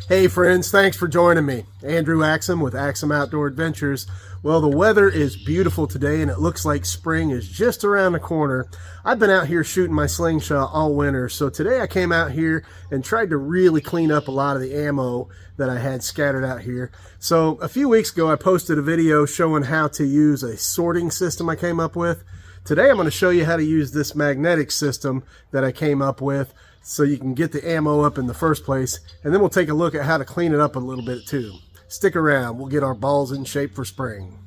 Hey friends, thanks for joining me. Andrew Axum with Axum Outdoor Adventures. Well, the weather is beautiful today and it looks like spring is just around the corner. I've been out here shooting my Slingshot all winter, so today I came out here and tried to really clean up a lot of the ammo that I had scattered out here. So a few weeks ago I posted a video showing how to use a sorting system I came up with. Today I'm going to show you how to use this magnetic system that I came up with so you can get the ammo up in the first place, and then we'll take a look at how to clean it up a little bit too. Stick around, we'll get our balls in shape for spring.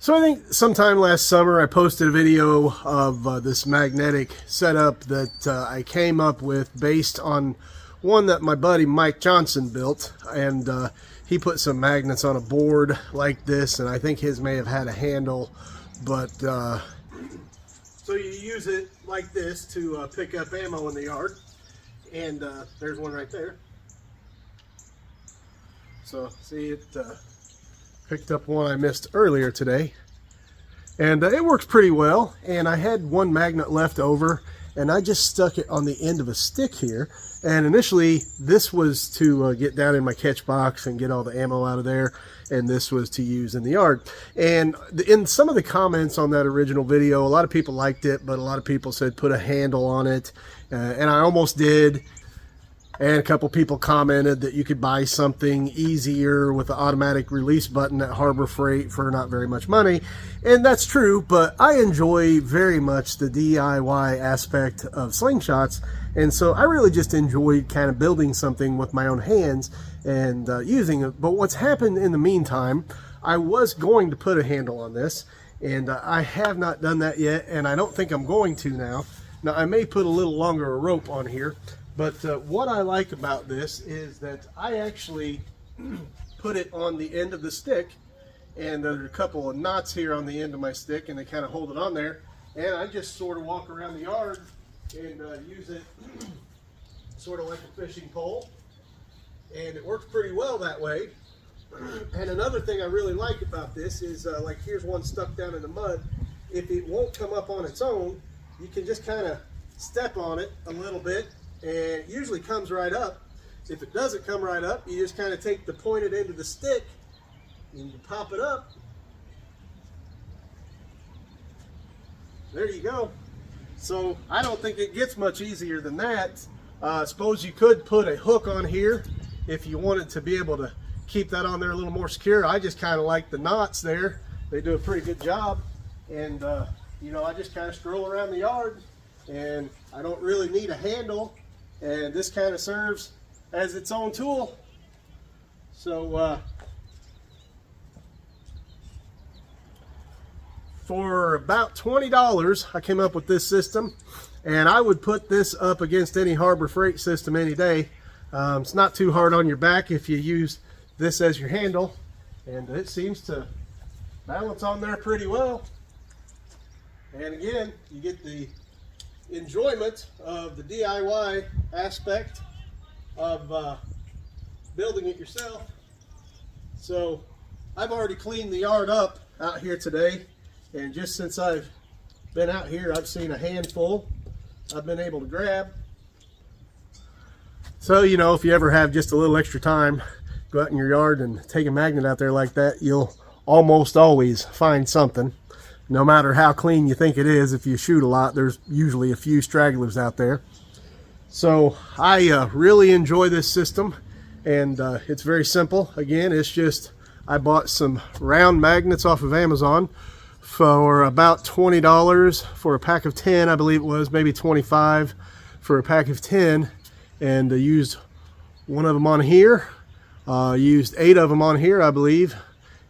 So I think sometime last summer I posted a video of this magnetic setup that I came up with based on one that my buddy Mike Johnson built, and he put some magnets on a board like this, and I think his may have had a handle, but so you use it like this to pick up ammo in the yard, and there's one right there. So see, it picked up one I missed earlier today, and it works pretty well. And I had one magnet left over and I just stuck it on the end of a stick here, and initially this was to get down in my catch box and get all the ammo out of there, and this was to use in the yard. And in some of the comments on that original video, a lot of people liked it, but a lot of people said put a handle on it, and I almost did. And a couple people commented that you could buy something easier with the automatic release button at Harbor Freight for not very much money. And that's true, but I enjoy very much the DIY aspect of slingshots. And so I really just enjoyed kind of building something with my own hands and using it. But what's happened in the meantime, I was going to put a handle on this, and I have not done that yet, and I don't think I'm going to now. Now I may put a little longer rope on here. But what I like about this is that I actually put it on the end of the stick, and there's a couple of knots here on the end of my stick, and they kind of hold it on there, and I just sort of walk around the yard and use it sort of like a fishing pole, and it works pretty well that way. And another thing I really like about this is like here's one stuck down in the mud. If it won't come up on its own, you can just kind of step on it a little bit, and it usually comes right up. If it doesn't come right up, you just kind of take the pointed end of the stick and you pop it up. There you go. So I don't think it gets much easier than that. Suppose you could put a hook on here if you wanted to be able to keep that on there a little more secure. I just kind of like the knots there. They do a pretty good job. And you know, I just kind of stroll around the yard, and I don't really need a handle, and this kind of serves as its own tool. So for about $20 I came up with this system, and I would put this up against any Harbor Freight system any day. It's not too hard on your back if you use this as your handle, and it seems to balance on there pretty well. And again, you get the enjoyment of the DIY aspect of building it yourself. So I've already cleaned the yard up out here today, and just since I've been out here I've seen a handful I've been able to grab. So you know, if you ever have just a little extra time, go out in your yard and take a magnet out there like that, you'll almost always find something. No matter how clean you think it is, if you shoot a lot, there's usually a few stragglers out there. So I really enjoy this system, and it's very simple. Again, it's just I bought some round magnets off of Amazon for about $20 for a pack of 10, I believe it was, maybe 25 for a pack of 10, and I used one of them on here, used 8 of them on here, I believe,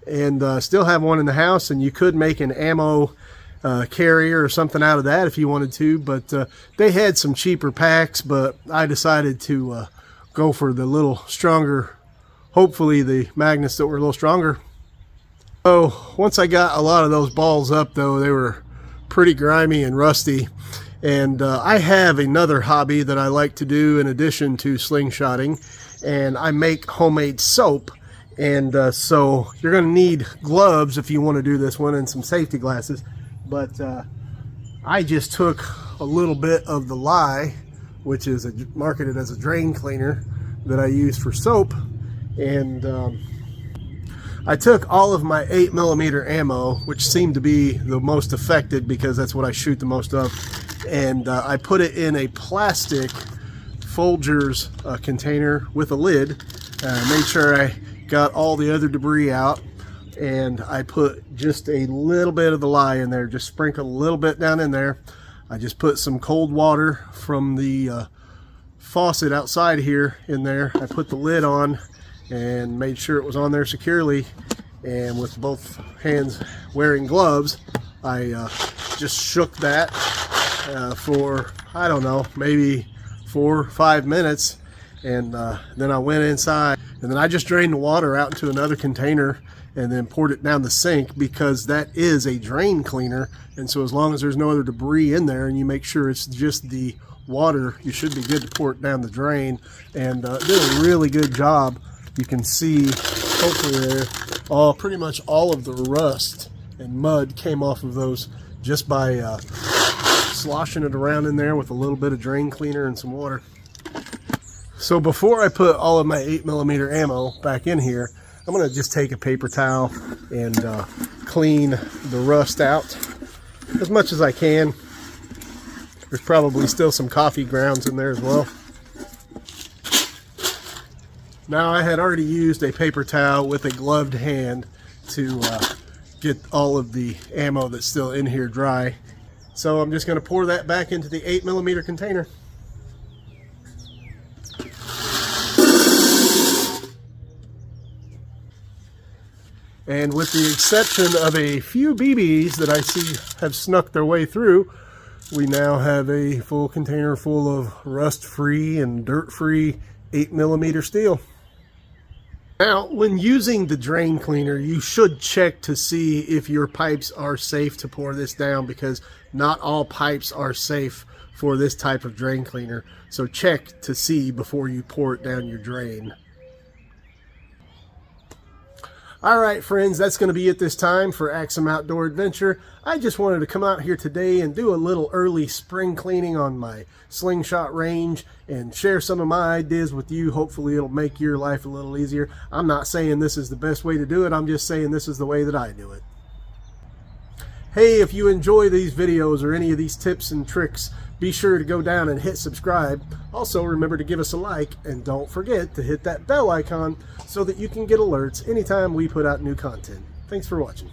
and still have one in the house. And you could make an ammo carrier or something out of that if you wanted to, but they had some cheaper packs, but I decided to go for the little stronger, hopefully the magnets that were a little stronger. So once I got a lot of those balls up though, they were pretty grimy and rusty, And I have another hobby that I like to do in addition to slingshotting, and I make homemade soap. And so you're going to need gloves if you want to do this one, and some safety glasses. But I just took a little bit of the lye, which is marketed as a drain cleaner that I use for soap, and I took all of my 8mm ammo, which seemed to be the most affected because that's what I shoot the most of, and I put it in a plastic Folgers container with a lid. Made sure I got all the other debris out, and I put just a little bit of the lye in there, just sprinkle a little bit down in there. I just put some cold water from the faucet outside here in there. I put the lid on and made sure it was on there securely, and with both hands wearing gloves, I just shook that for, I don't know, maybe 4 or 5 minutes, and then I went inside, and then I just drained the water out into another container and then poured it down the sink, because that is a drain cleaner, and so as long as there's no other debris in there and you make sure it's just the water, you should be good to pour it down the drain. And did a really good job. You can see hopefully there pretty much all of the rust and mud came off of those just by sloshing it around in there with a little bit of drain cleaner and some water. So before I put all of my 8mm ammo back in here, I'm going to just take a paper towel and clean the rust out as much as I can. There's probably still some coffee grounds in there as well. Now, I had already used a paper towel with a gloved hand to get all of the ammo that's still in here dry. So I'm just going to pour that back into the 8mm container. And with the exception of a few BBs that I see have snuck their way through, we now have a full container full of rust-free and dirt-free 8mm steel. Now, when using the drain cleaner, you should check to see if your pipes are safe to pour this down, because not all pipes are safe for this type of drain cleaner. So check to see before you pour it down your drain. Alright friends, that's going to be it this time for Axum Outdoor Adventure. I just wanted to come out here today and do a little early spring cleaning on my slingshot range and share some of my ideas with you. Hopefully it'll make your life a little easier. I'm not saying this is the best way to do it, I'm just saying this is the way that I do it. Hey, if you enjoy these videos or any of these tips and tricks, be sure to go down and hit subscribe. Also, remember to give us a like, and don't forget to hit that bell icon so that you can get alerts anytime we put out new content. Thanks for watching.